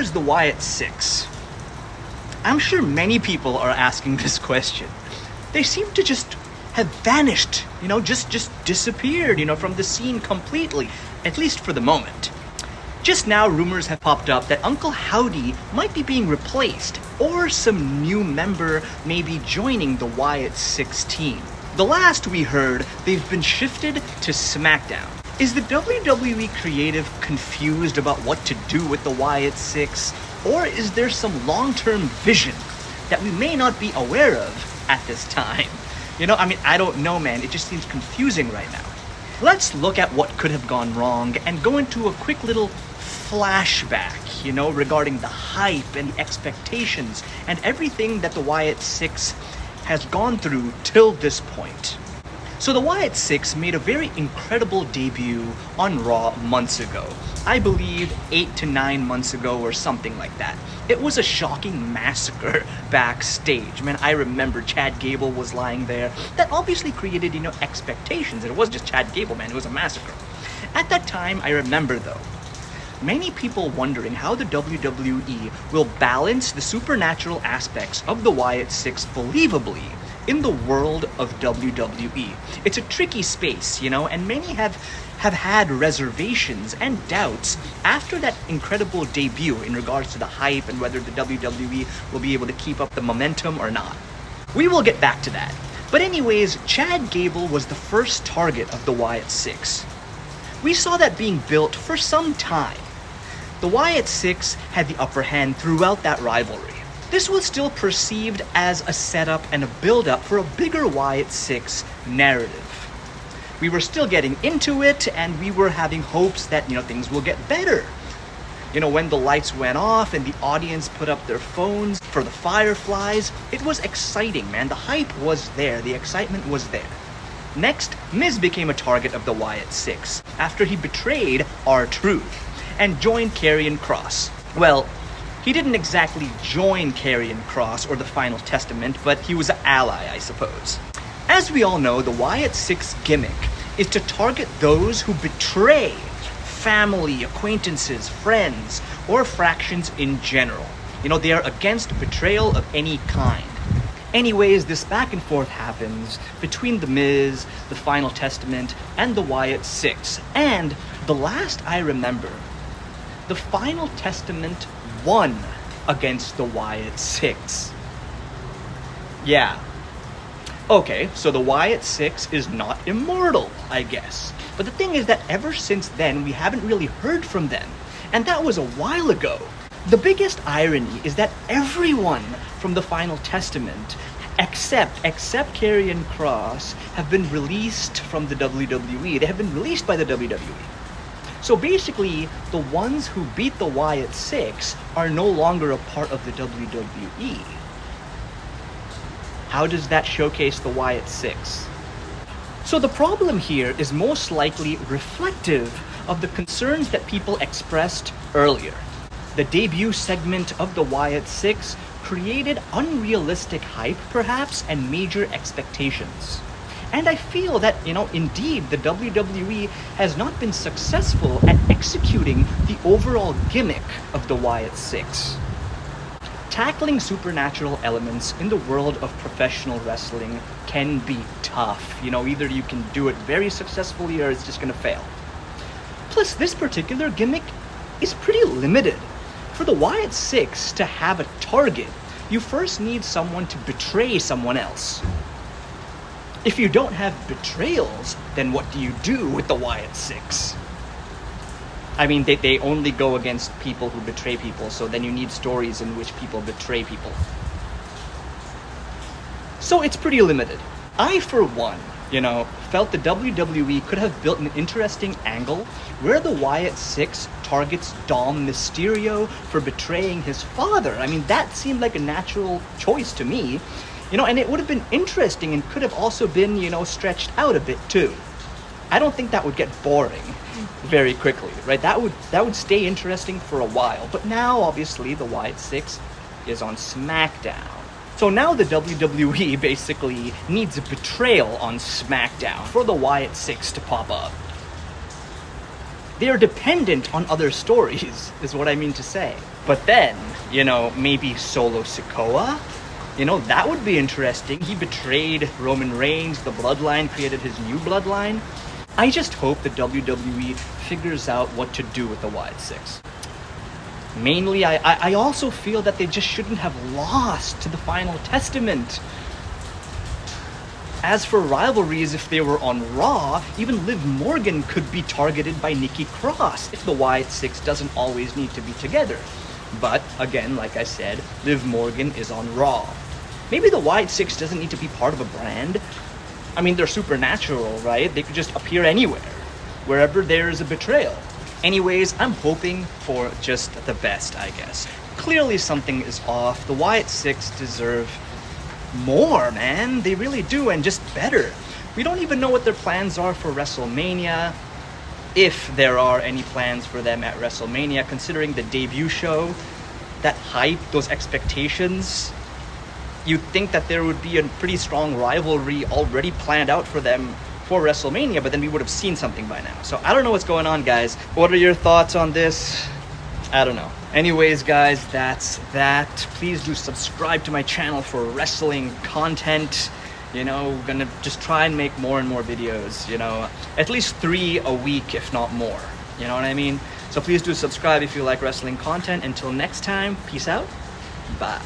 where's the Wyatt Six? I'm sure many people are asking this question. They seem to just have vanished, just disappeared, from the scene completely, at least for the moment. Just now, rumors have popped up that Uncle Howdy might be being replaced, or some new member may be joining the Wyatt Six team. The last we heard, they've been shifted to SmackDown. Is the WWE creative confused about what to do with the Wyatt Six, or is there some long-term vision that we may not be aware of at this time? I don't know, man. It just seems confusing right now. Let's look at what could have gone wrong and go into a quick little flashback, regarding the hype and the expectations and everything that the Wyatt Six has gone through till this point. So the Wyatt Six made a very incredible debut on Raw months ago. I believe 8 to 9 months ago or something like that. It was a shocking massacre backstage. Man, I remember Chad Gable was lying there. That obviously created, expectations. It wasn't just Chad Gable, man. It was a massacre. At that time, I remember though, many people wondering how the WWE will balance the supernatural aspects of the Wyatt Six believably in the world of WWE. It's a tricky space, and many have had reservations and doubts after that incredible debut in regards to the hype and whether the WWE will be able to keep up the momentum or not. We will get back to that. But anyways, Chad Gable was the first target of the Wyatt Six. We saw that being built for some time. The Wyatt Six had the upper hand throughout that rivalry. This was still perceived as a setup and a build-up for a bigger Wyatt Six narrative. We were still getting into it, and we were having hopes that, things will get better. When the lights went off and the audience put up their phones for the Fireflies, it was exciting, man. The hype was there. The excitement was there. Next, Miz became a target of the Wyatt Six after he betrayed R-Truth and joined Karrion Kross. Well, he didn't exactly join Karrion Kross or the Final Testament, but he was an ally, I suppose. As we all know, the Wyatt Six gimmick is to target those who betray family, acquaintances, friends, or fractions in general. They are against betrayal of any kind. Anyways, this back and forth happens between The Miz, the Final Testament, and the Wyatt Six. And the last I remember, the Final Testament won against the Wyatt Six. Yeah. Okay, so the Wyatt Six is not immortal, I guess. But the thing is that ever since then, we haven't really heard from them. And that was a while ago. The biggest irony is that everyone from the Final Testament, except Karrion Kross, have been released from the WWE. They have been released by the WWE. So basically, the ones who beat the Wyatt Six are no longer a part of the WWE. How does that showcase the Wyatt Six? So the problem here is most likely reflective of the concerns that people expressed earlier. The debut segment of the Wyatt Six created unrealistic hype, perhaps, and major expectations. And I feel that, indeed, the WWE has not been successful at executing the overall gimmick of the Wyatt Six. Tackling supernatural elements in the world of professional wrestling can be tough. Either you can do it very successfully or it's just gonna fail. Plus, this particular gimmick is pretty limited. For the Wyatt Six to have a target, you first need someone to betray someone else. If you don't have betrayals, then what do you do with the Wyatt Six? I mean, they only go against people who betray people, so then you need stories in which people betray people. So it's pretty limited. I, for one, felt the WWE could have built an interesting angle where the Wyatt Six targets Dom Mysterio for betraying his father. I mean, that seemed like a natural choice to me. And it would have been interesting and could have also been, stretched out a bit too. I don't think that would get boring very quickly, right? That would stay interesting for a while. But now, obviously, the Wyatt Six is on SmackDown. So now the WWE basically needs a betrayal on SmackDown for the Wyatt Six to pop up. They are dependent on other stories, is what I mean to say. But then, maybe Solo Sikoa? That would be interesting. He betrayed Roman Reigns, the bloodline, created his new bloodline. I just hope the WWE figures out what to do with the Wyatt Six. Mainly, I also feel that they just shouldn't have lost to the Final Testament. As for rivalries, if they were on Raw, even Liv Morgan could be targeted by Nikki Cross if the Wyatt Six doesn't always need to be together. But, again, like I said, Liv Morgan is on Raw. Maybe the Wyatt Six doesn't need to be part of a brand. I mean, they're supernatural, right? They could just appear anywhere, wherever there is a betrayal. Anyways, I'm hoping for just the best, I guess. Clearly something is off. The Wyatt Six deserve more, man. They really do, and just better. We don't even know what their plans are for WrestleMania, if there are any plans for them at WrestleMania, considering the debut show, that hype, those expectations. You'd think that there would be a pretty strong rivalry already planned out for them for WrestleMania, but then we would have seen something by now. So I don't know what's going on, guys. What are your thoughts on this? I don't know. Anyways, guys, that's that. Please do subscribe to my channel for wrestling content. Gonna just try and make more and more videos, at least 3 a week, if not more. You know what I mean? So please do subscribe if you like wrestling content. Until next time, peace out. Bye.